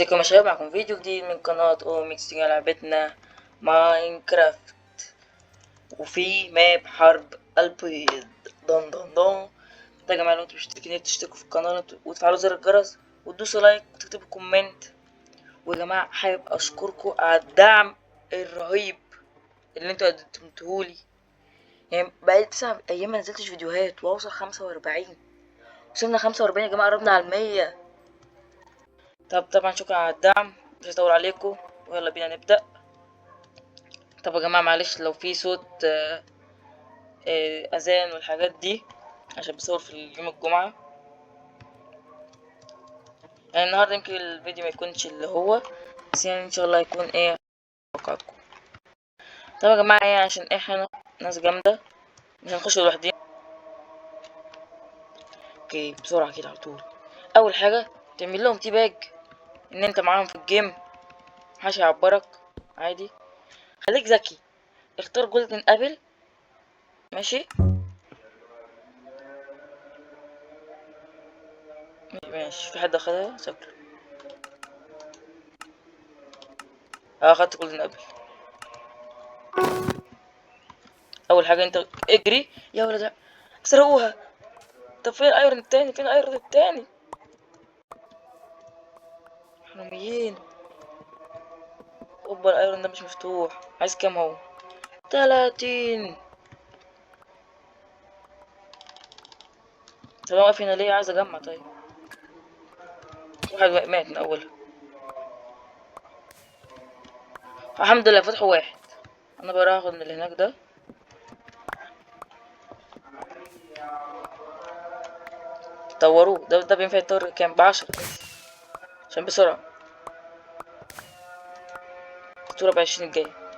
ازيكم يا شباب، معكم فيديو جديد من قناة اوميكس. لعبتنا ماينكرافت، وفي ماب حرب البيض. دون دون دون. ده يا جماعة، لو انتوا مشتركين تشتركوا في القناة وتفعلوا زر الجرس وتدوسوا لايك وتكتبوا كومنت. ويا جماعة حابب اشكركم على الدعم الرهيب اللي انتوا قدمتوهولي. يعني بقالي 9 ايام ما نزلتش فيديوهات واوصل 45. وصلنا 45 يا جماعة، قربنا على 100. طبعا شكرا على الدعم، مش هطول عليكم ويلا بينا نبدأ. طب يا جماعة معلش لو في صوت أذان والحاجات دي، عشان بصور في يوم الجمعة. يعني النهاردة يمكن الفيديو ما يكونش اللي هو، بس يعني ان شاء الله يكون توقعاتكم. طب يا جماعة عشان احنا ناس جامدة مش هنخش لوحدين. اوكي بسرعة كده على طول. اول حاجة تعمل لهم تي باج ان انت معاهم في الجيم، محدش هيعبرك عادي. خليك ذكي، اختار جولدن ابل. ماشي ماشي، في حد اخدها شكله. اخدت جولدن ابل. اول حاجة انت اجري يا ولد، سرقوها. طب فين الايرون التاني؟ فين الايرون التاني؟ حراميين. اوبا، الايرون ده مش مفتوح. عايز كام هو؟ 30. طب انا واقف هنا ليه؟ عايز اجمع. طيب واحد مات من اولها. الحمد لله فتحوا واحد. انا بقى هاخد من اللي هناك ده. طوروه. ده بينفع يتطور كام؟ ب10. عشان بسرعة الصورة ب20 الجاية.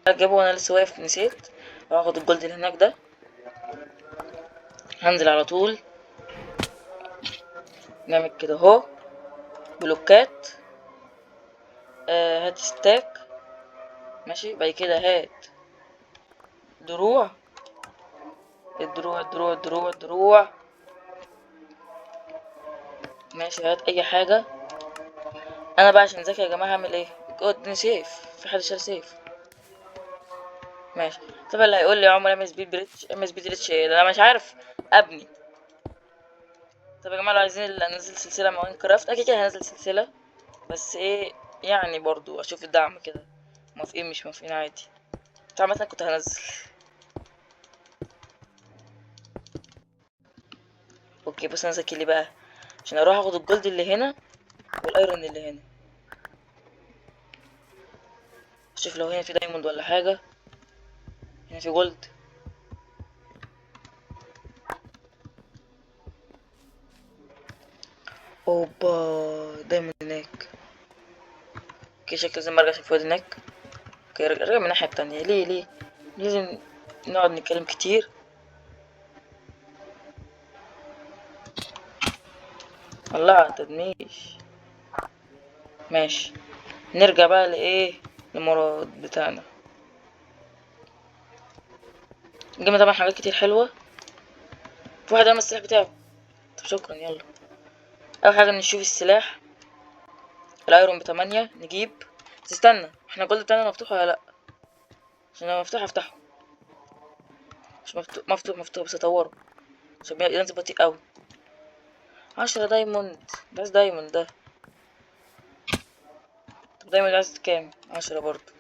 جابه وانا لسه واقف نسيت. هاخد الجولد اللي هناك ده. هنزل على طول. نعمل كده اهو. بلوكات. هات ستاك. ماشي. بعد كده هات دروع. الدروع الدروع الدروع الدروع. ماشي، هات اي حاجة. انا بقى عشان ذكي يا جماعة هعمل ايه؟ اديني سيف. في حد شال سيف؟ ماشي. طب اللي هيقول لي يا عمر ام اس بي بريتش، ام اس بي بريتش ايه ده؟ انا مش عارف ابني. طب يا جماعة لو عايزين انزل سلسلة ماينكرافت، اكيد كده هنزل سلسلة. بس يعني برضو اشوف الدعم كده. موافقين مش موافقين عادي. بتاع مثلا كنت هنزل. اوكي بص انا ذكي ليه بقى؟ عشان اروح اخد الجولد اللي هنا والايرون اللي هنا. شوف لو هنا في دايموند ولا حاجة. هنا في جولد. اوبا، دايموند هناك. اوكي شكل لازم ارجع اشوف هناك. اوكي رجع من الناحية التانية. ليه لازم نقعد نتكلم كتير؟ الله على التدميش. ماشي. نرجع بقى المراد بتاعنا. جبنا طبعا حاجات كتير حلوة. في واحد عمل السلاح بتاعه. طب شكرا. يلا اول حاجة نشوف السلاح. الايرون ب8 نجيب. بس استنى، احنا الجولد بتاعنا مفتوح ولا لا؟ عشان لو مفتوح افتحه. مش مفتوح مفتوح بس اطوره عشان ينزل بطيء اوي. 10 دايموند. بس دايموند ده. طب دايموند عايز كام؟ 10 برضو.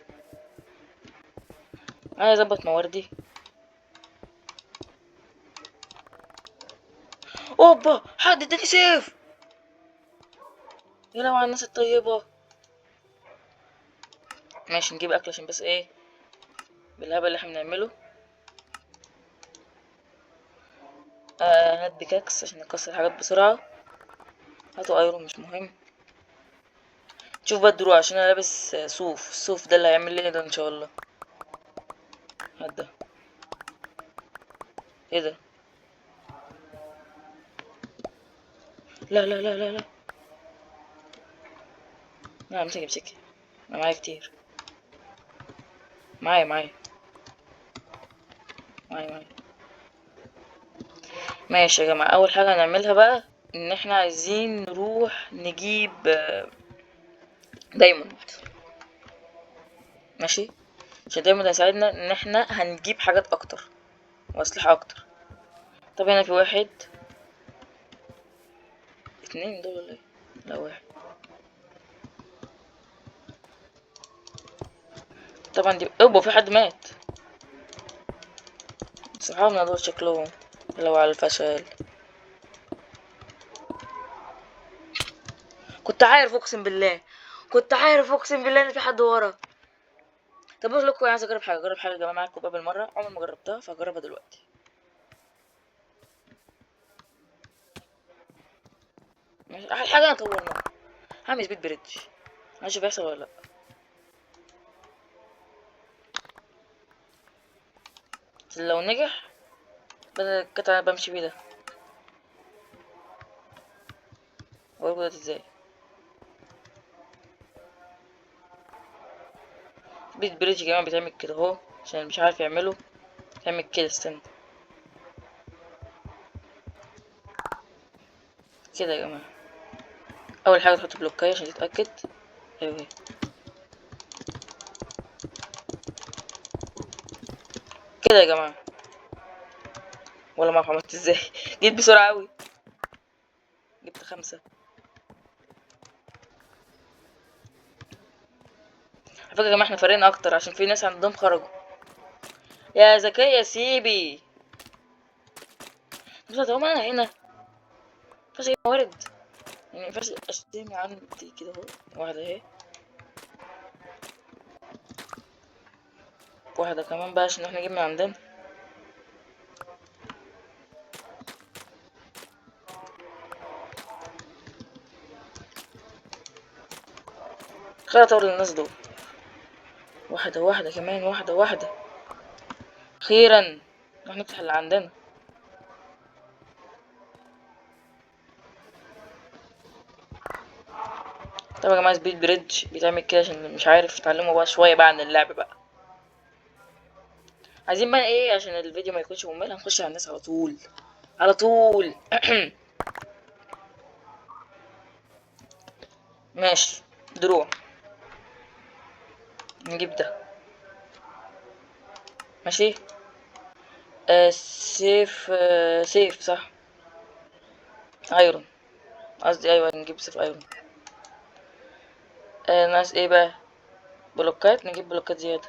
عايز اظبط مواردي. اوبا، حد اداني سيف. يا لو على الناس الطيبة. ماشي نجيب اكل عشان بس بالهبل اللي احنا بنعمله. هات بيكاكس عشان نكسر الحاجات بسرعة. هاتوا ايرون مش مهم. شوف بقى الدروع عشان انا لابس صوف. الصوف ده اللي هيعمل لي ده ان شاء الله. هات ده. ايه ده؟ لا لا لا لا لا. لا امسكي. انا معايا كتير. معايا. ماشي يا جماعة، اول حاجة هنعملها بقى ان احنا عايزين نروح نجيب دايموند. ماشي، عشان دايموند هيساعدنا ان احنا هنجيب حاجات اكتر واسلحة اكتر. طب هنا في واحد، اتنين دول ولا ايه؟ لا واحد. طبعا دي اوبا، في حد مات. صحابنا دول شكلهم لو على الفشل. كنت عارف، اقسم بالله كنت عارف، اقسم بالله ان في حد ورا. طب اقول لكم، عايز اجرب حاجه، اجرب حاجه يا جماعه معاكم قبل مره عمري ما جربتها فهجربها دلوقتي. ماشي، احلى حاجه انا طورنا، هعمل سبيد بريدج، هنشوف بيحصل ولا لا. لو نجح بدل القطع اللي بمشي بيه ده. اوريكم دلوقتي ازاي سبيد بريدج يا جماعه بيتعمل كده اهو، عشان اللي مش عارف يعمله تعمل كده. استنى كده يا جماعه، اول حاجه تحط بلوكايه عشان تتاكد. ايوه كده يا جماعه، ولا ما عملت ازاي جيت بسرعه قوي، جبت 5. على فكره يا جماعه احنا فريقنا اكتر عشان في ناس عندهم خرجوا. يا ذكية سيبي، بس طالما انا هنا مينفعش اجيب موارد، يعني مينفعش اشتري من عندي كده اهو. واحدة اهي، واحدة كمان بقى عشان احنا نجيب من عندنا. خير اطور للناس دول. واحدة واحدة كمان، واحدة واحدة، اخيرا نروح نفتح اللي عندنا. طب يا جماعة سبيد بريدج بيتعمل كده عشان اللي مش عارف اتعلموا بقى شوية بقى عن اللعب بقى. عايزين بقى ايه عشان الفيديو ما يكونش ممل؟ هنخش على الناس على طول على طول. ماشي، دروع، نجيب ده. ماشي، سيف، سيف صح، ايرون قصدي، ايوه نجيب سيف ايرون. ناقص ايه بقى؟ بلوكات، نجيب بلوكات زيادة.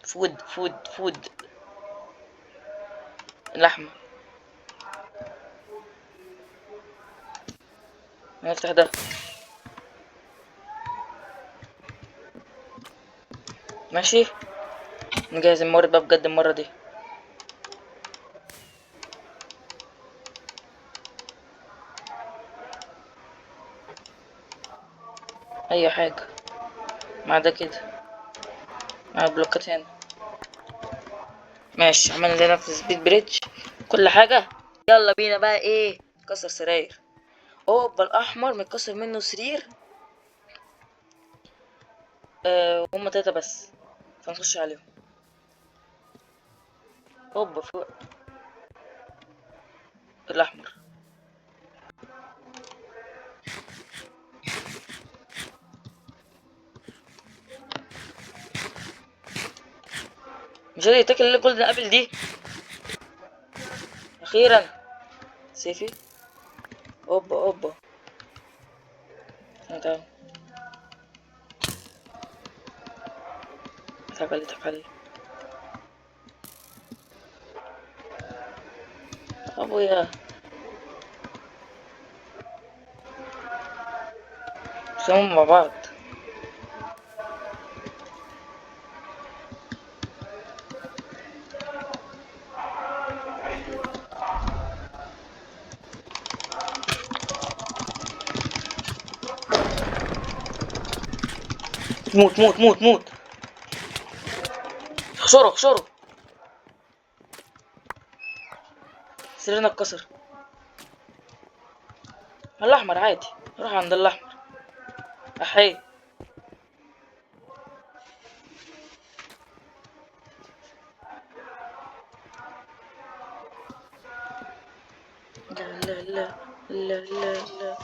فود فود فود، لحمة. هنفتح ده. ماشي، نجهز المورد بقى بجد المرة دي. اي حاجة مع ده كده، مع البلوكات هنا. ماشي، عملنا لنا في سبيد بريدج كل حاجة. يلا بينا بقى ايه، كسر سراير. اوبا، الاحمر متكسر منه سرير. هما 3 بس، فنخش عليهم. اوبا فوق الاحمر. مش قادر يتاكل الا جولدن ابل دي. اخيرا سيفي. اوبا اوبا، تعال تعال تعال. ابويا، سموا مع بعض. موت موت موت موت، احشره احشره. سريرنا اتكسر. الاحمر عادي، روح عند الاحمر. احي، لا لا لا لا لا لا.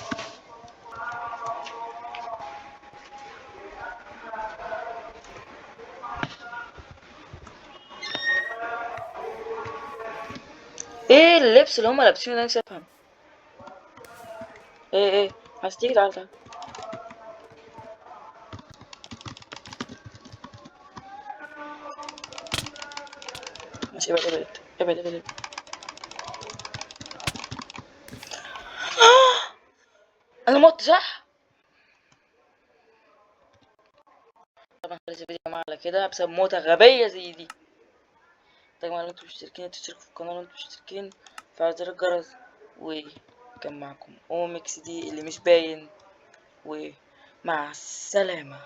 ايه اللبس اللي هما لابسينه ده؟ نفسي افهم. ايه عايز تيجي؟ تعالى تعالى. ماشي، ابعد. انا مت صح؟ طبعا خلص الفيديو يا جماعه على كده بسبب موتة غبية زي دي. يا جماعه لو انتوا مشتركين تشتركوا في القناة، لو انتوا مشتركين فعل زر الجرس. وكان معكم اوميكس دي اللي مش باين، ومع السلامة.